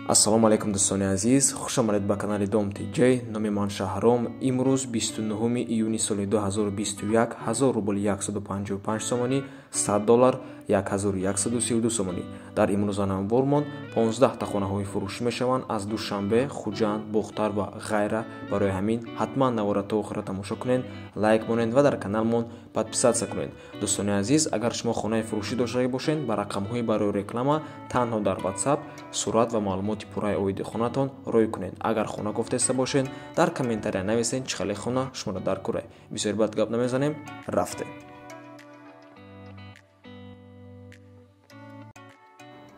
Ассалому алейкум дӯстони азиз, хушомадед ба канали Dom TJ. Номи ман Шаҳром. Имрӯз 29 июни соли 2021 1000 рубл 155 сомонӣ, $100 1132 сомонӣ. Дар имрӯзанамвормон 15 та хонаҳои фурӯшӣ мешаванд аз Душанбе, Хуҷанд, Бухтар ва ғайра. Барои ҳамин ҳатман навора то охира тамошо кунед, лайк монед ва дар каналмон подписатсия кунед. Дӯстони азиз, агар шумо хонаи фурӯшӣ дошта бошед, ба рақамҳои барои реклама танҳо дар WhatsApp сурат ва маълумоти пурраи оиди хонатон рой кунед. Агар хона гуфтеста бошед, дар комментария нависед чӣ хеле хона шуморо дар курай. Бисёр бад гап намезанем, рафтем.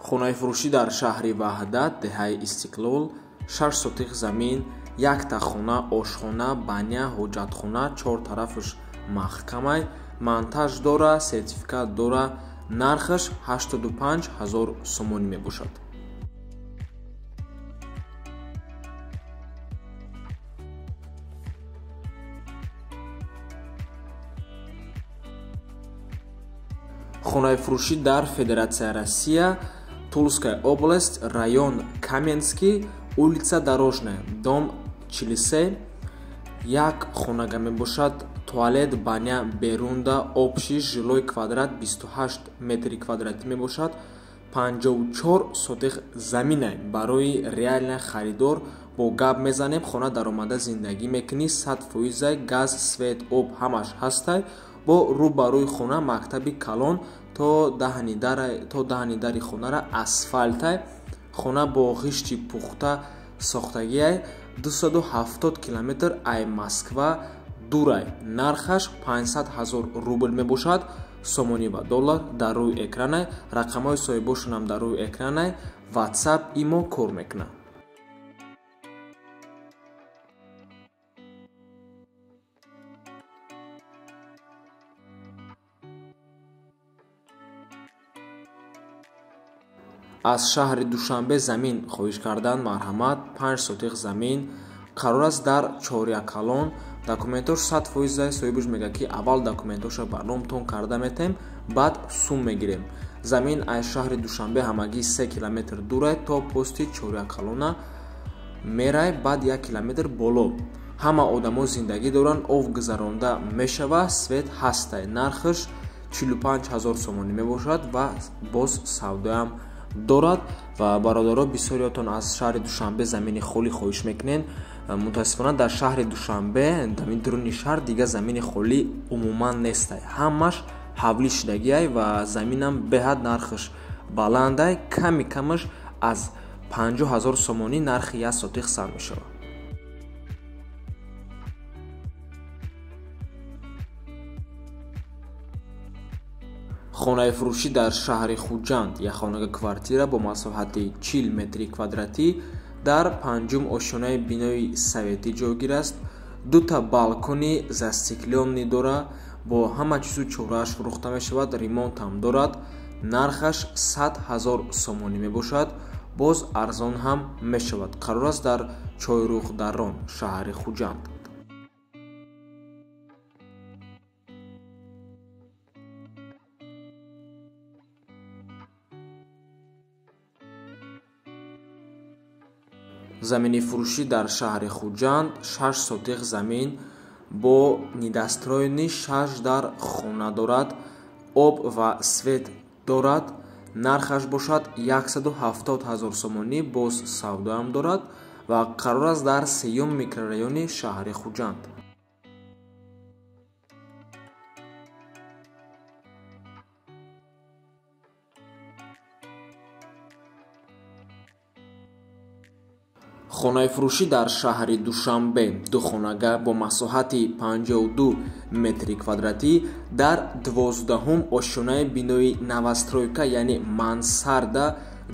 хонаи фурӯшӣ дар шаҳри Ваҳдат, деҳаи Истиқлол, 6 сотиқ замин, 1 та хона, ошхона, баня, ҳоҷатхона, 4 тарафаш маҳкамай, монтаж дора, сертификат дора. Нархаш 85 000 сомонӣ мебошад. хонаи фурӯшӣ дар Федератсия Россия, Тульская область, район Каменский, улица Дорожная, дом 43. Як хонага мебошад, туалет, баня, берунда, общий жилой квадрат 28 метри квадратӣ мебошад. 54 сотиқ заминай. Барои реальна харидор бо гап мезанем, хона даромада зиндагӣ мекунӣ, 100%, газ, свет, об ҳамаш ҳастай. бо рӯ ба рӯи хона мактаби калон то даҳани дари хонара асфалтай. хона бо ғишти пухта сохтагиай. 270 километр ай Москва дурай. Нархаш 500 000 рубл мебошад. сомонӣ ва доллар дар рӯи экранай. рақамҳои соҳибошонам дар рӯи экранай. WhatsApp имо кор мекунад. аз шаҳри Душанбе замин хоҳиш кардан марҳамат. 5 сотиқ замин қарор аст дар Чорякалон. документош 100%. соҳибаш мегӯяд ки аввал документоша барноматон карда метем, баъд сум мегирем. замин аз шаҳри Душанбе ҳамагӣ 3 километр дурай то пости Чорякалона мерай, баъд 1 километр боло. ҳама одамо зиндагӣ доранд, ов гузаронда мешава, свет ҳастай. нархаш 45 000 сомонӣ мебошад ва боз савдоям дорад. ва бародаро, бисёриятон аз шаҳри Душанбе замини холӣ хоҳиш мекунед. мутаассифона дар шаҳри Душанбе, дар дурuni шаҳр дига замини холӣ умуман нестай. ҳамаш ҳавлӣ шудагиай ва заминам беҳад нархаш баландай. ками камаш аз 50 000 сомонӣ нархи 1 сотиқ сар мешавад. хонаи фурӯшӣ дар шаҳри Хуҷанд, як хонага квартира бо масоҳати 40 метри квадратӣ дар 5-ум ошонаи бинои советӣ ҷойгир аст. 2 та балкони застеклёнӣ дора, бо ҳама чизу чорааш фурӯхта мешавад, ремонтам дорад. нархаш 100 000 сомонӣ мебошад, боз арзон ҳам мешавад. қарор аст дар Чойруғдарон, шаҳри Хуҷанд. замини фурӯшӣ дар шаҳри Хуҷанд, 6 сотиқ замин бо нидастроени 6 дар хона дорад, об ва свет дорад. нархаш бошад 170 000 сомонӣ, боз савдоям дорад ва қарор аст дар 3-ум микрорайони шаҳри Хуҷанд. хонаи фурӯшӣ дар шаҳри Душанбе, 2 хонага бо масоҳати 52 метри квадратӣ дар 12-ум ошонаи бинои новостройка, яъне мансарда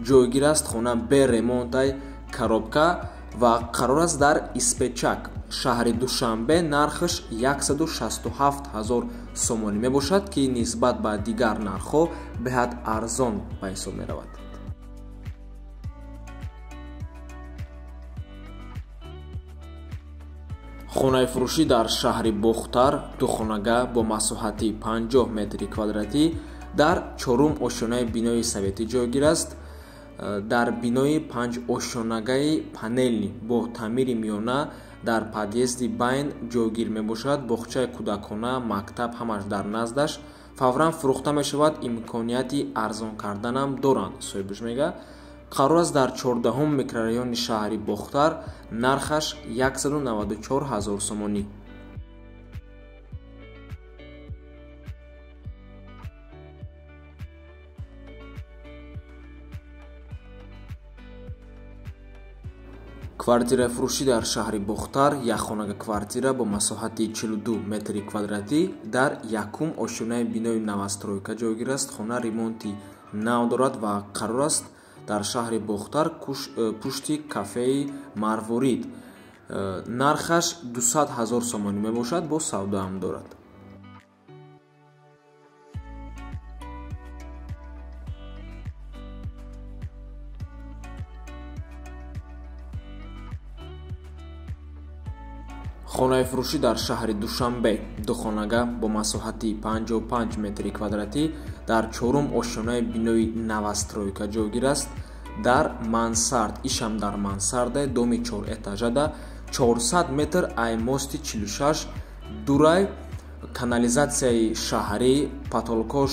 ҷойгир аст. хона бе ремонтай, коробка ва қарор аст дар Испечак, шаҳри Душанбе. нархаш 167 000 сомонӣ мебошад, ки нисбат ба дигар нархҳо беҳад арзон ба ҳисоб меравад. хонаи фурӯшӣ дар шаҳри Бухтар, 2 хонага бо масоҳати 50 метри квадратӣ дар 4-ум ошонаи бинои советӣ ҷойгир аст. дар бинои 5 ошонагаи панелӣ бо таъмири миёна дар подъезди байн ҷойгир мебошад. Боғчаи кӯдакона, мактаб ҳамаш дар наздаш. фавран фурӯхта мешавад. Имконияти арзон карданам доранд. соҳибаш мега қарор аст дар 14-ум микрорайони шаҳри Бохтар нархаш 194 000 сомонӣ. квартирафурӯшӣ дар шаҳри Бохтар якхонага квартира бо масоҳати 42 метри квадратӣ дар якум ошонаи бинои навастройка ҷойгир аст. Хона ремонти нав дорад ва қарор аст дар шаҳри Бохтар пушти кафеи Марворид. нархаш 200 000 сомонӣ мебошад, бо савдо ҳам дорад. хонаи фурӯшӣ дар шаҳри Душанбе духонага бо масоҳати 55 метри квадратӣ дар 4-ум ошонаи бинои навастройка ҷойгир аст. дар мансард ишам дар мансарда доми 4 этажада 400 метр аймости 46 дурай канализатсияи шаҳрӣ потолкош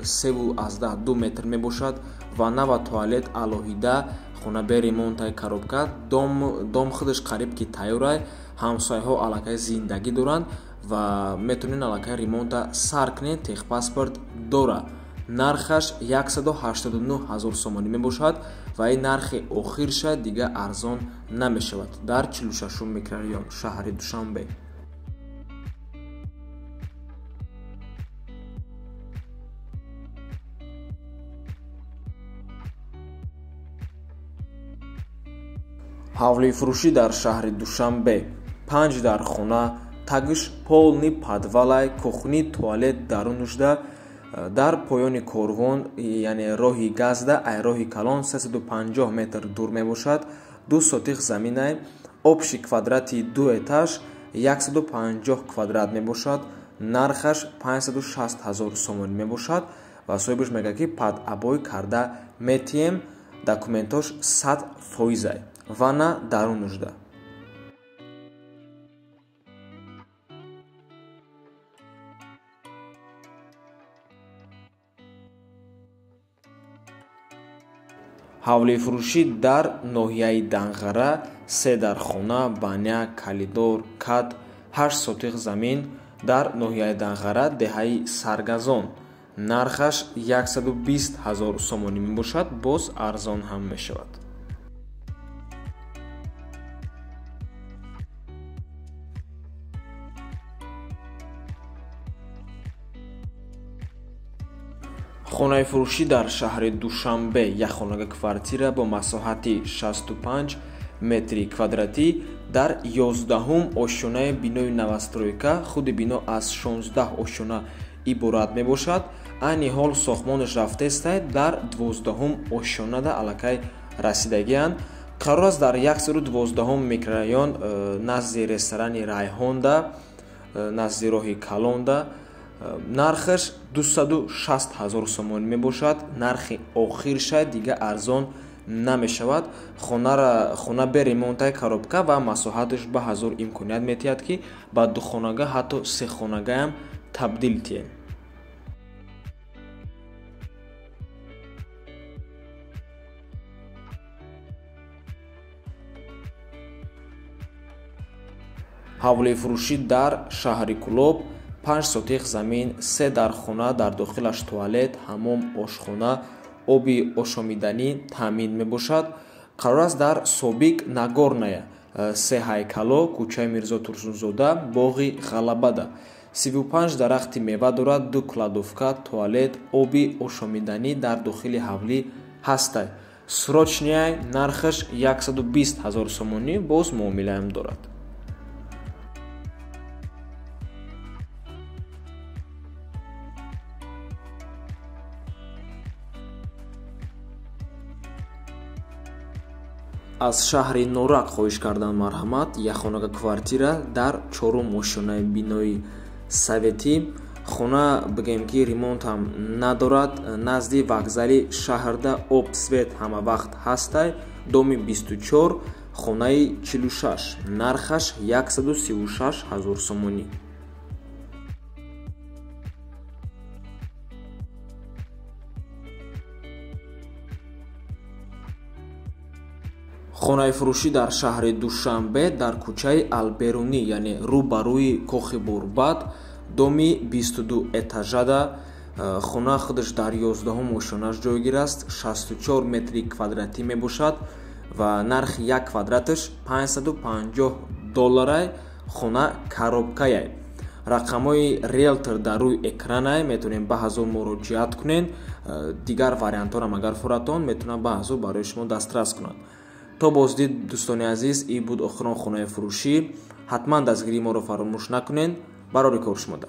3,2 метр мебошад. ванна ва туалет алоҳида, хона бе ремонтаи коробка, дом худаш қариб ки тайёрай. ҳамсояҳо аллакай зиндагӣ доранд ва метавонед аллакай ремонта сар кунед. техпаспорт дора. нархаш 189 000 сомонӣ мебошад ва ин нархи охирша дига арзон намешавад дар 46-ум микрорайон шаҳри Душанбе. ҳавлии фурӯшӣ дар шаҳри Душанбе 5 дар хона тагиш полни подвалай кухни туалет дарун нушда дар поёни корвон, яъне роҳи газда айроҳи калон 350 метр дур мебошад. 2 сотих заминай, обши квадрати 2 этаж 150 квадрат мебошад. нархаш 560 000 сомонӣ мебошад ва соҳибаш мегӯяд ки пад абой карда метием. документош 100%. ванна дарун нушда. ҳавлии фурӯшӣ дар ноҳияи Данғара 3 дар хона, баня, калидор, кат, 8 сотих замин дар ноҳияи Данғара деҳаи Саргазон. нархаш 120 000 сомонӣ мебошад, боз арзон ҳам мешавад. хонаи фурӯшӣ дар шаҳри Душанбе якхонага квартира бо масоҳати 65 метри квадратӣ дар 11-ум ошонаи бинои навастройка. худи бино аз 16 ошона иборат мебошад. айни ҳол сохтмонаш рафтаестай дар 12-ум ошонада аллакай расидагианд. қарор аст дар 112-ум микрорайон назди ресторани Райҳонда, назди роҳи Калонда. нархаш 260 000 сомонӣ мебошад. нархи охирша дига арзон намешавад. хона бе ремонтаи коробка ва масоҳаташ ба ҳазор имконият метиҳад ки ба духонага ҳатто сехонагаам табдил тием. ҳавлии фурӯшӣ дар шаҳри Кӯлоб 5 сотих замин, 3 дар хона, дар дохилаш туалет, ҳамом, ошхона, оби ошомиданӣ таъмин мебошад. қарор аст дар Собиқ Нагорная 3 ҳайкало, кӯчаи Мирзо Турсунзода, боғи Ғалабада 35 дарахти мева дорад. 2 кладовка, туалет, оби ошомиданӣ дар дохили ҳавлӣ ҳастай. срочняй нархаш 120 000 сомонӣ, боз муомилаам дорад. аз шаҳри Норак хоҳиш кардан марҳамат. якхонага квартира дар 4-ум ошонаи бинои Советӣ хона бигем ки ремонт ҳам надорад, назди вокзали шаҳрда об свет ҳама вақт ҳастай, доми 24, хонаи 46, нархаш 136 000 сомонӣ. хонаи фурӯшӣ дар шаҳри Душанбе дар кӯчаи Алберунӣ, яъне рӯ ба рӯи кохи Бурбад, доми 22 этажада. хона худаш дар 11-ум ошонаш ҷойгир аст, 64 метри квадратӣ мебошад ва нархи як квадраташ $550. хона коробкае. рақамҳои риэлтор дар рӯи экранае, метавонем баъзо муроҷиат кунем. дигар вариантҳоам агар фуратон метавонад баъзо барои шумо дастрас кунад. то боздид дӯстони азиз, ин буд охирон хонаи фурӯшӣ. ҳатман дастгирии моро фаромӯш накунед. барори кор шумода.